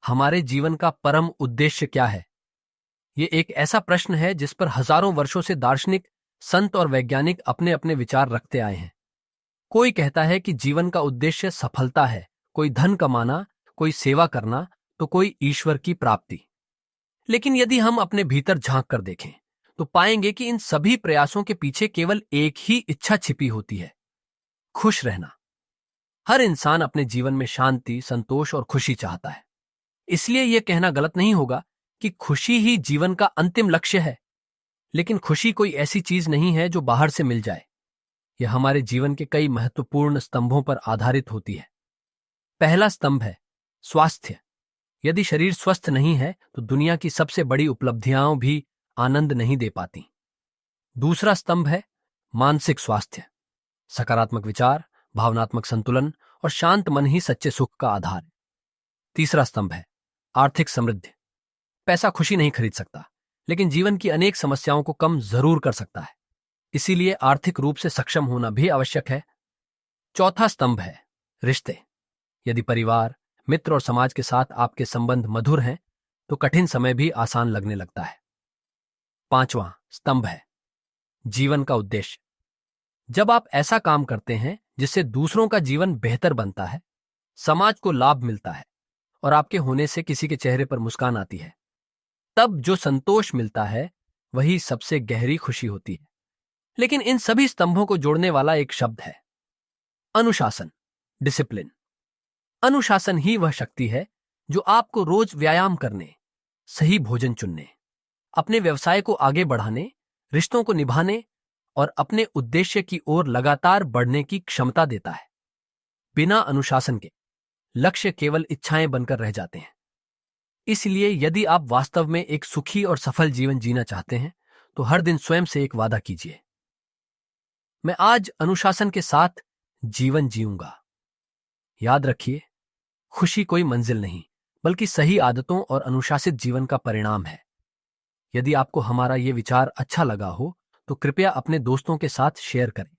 हमारे जीवन का परम उद्देश्य क्या है? ये एक ऐसा प्रश्न है जिस पर हजारों वर्षों से दार्शनिक, संत और वैज्ञानिक अपने अपने विचार रखते आए हैं। कोई कहता है कि जीवन का उद्देश्य सफलता है, कोई धन कमाना, कोई सेवा करना, तो कोई ईश्वर की प्राप्ति। लेकिन यदि हम अपने भीतर झांक कर देखें तो पाएंगे कि इन सभी प्रयासों के पीछे केवल एक ही इच्छा छिपी होती है, खुश रहना। हर इंसान अपने जीवन में शांति, संतोष और खुशी चाहता है। इसलिए यह कहना गलत नहीं होगा कि खुशी ही जीवन का अंतिम लक्ष्य है। लेकिन खुशी कोई ऐसी चीज नहीं है जो बाहर से मिल जाए। यह हमारे जीवन के कई महत्वपूर्ण स्तंभों पर आधारित होती है। पहला स्तंभ है स्वास्थ्य। यदि शरीर स्वस्थ नहीं है तो दुनिया की सबसे बड़ी उपलब्धियां भी आनंद नहीं दे पाती। दूसरा स्तंभ है मानसिक स्वास्थ्य। सकारात्मक विचार, भावनात्मक संतुलन और शांत मन ही सच्चे सुख का आधार है। तीसरा स्तंभ है आर्थिक समृद्धि। पैसा खुशी नहीं खरीद सकता, लेकिन जीवन की अनेक समस्याओं को कम जरूर कर सकता है। इसीलिए आर्थिक रूप से सक्षम होना भी आवश्यक है। चौथा स्तंभ है रिश्ते। यदि परिवार, मित्र और समाज के साथ आपके संबंध मधुर हैं तो कठिन समय भी आसान लगने लगता है। पांचवां स्तंभ है जीवन का उद्देश्य। जब आप ऐसा काम करते हैं जिससे दूसरों का जीवन बेहतर बनता है, समाज को लाभ मिलता है और आपके होने से किसी के चेहरे पर मुस्कान आती है, तब जो संतोष मिलता है वही सबसे गहरी खुशी होती है। लेकिन इन सभी स्तंभों को जोड़ने वाला एक शब्द है अनुशासन, डिसिप्लिन। अनुशासन ही वह शक्ति है जो आपको रोज व्यायाम करने, सही भोजन चुनने, अपने व्यवसाय को आगे बढ़ाने, रिश्तों को निभाने और अपने उद्देश्य की ओर लगातार बढ़ने की क्षमता देता है। बिना अनुशासन के लक्ष्य केवल इच्छाएं बनकर रह जाते हैं। इसलिए यदि आप वास्तव में एक सुखी और सफल जीवन जीना चाहते हैं तो हर दिन स्वयं से एक वादा कीजिए, मैं आज अनुशासन के साथ जीवन जीऊंगा। याद रखिए, खुशी कोई मंजिल नहीं बल्कि सही आदतों और अनुशासित जीवन का परिणाम है। यदि आपको हमारा ये विचार अच्छा लगा हो तो कृपया अपने दोस्तों के साथ शेयर करें।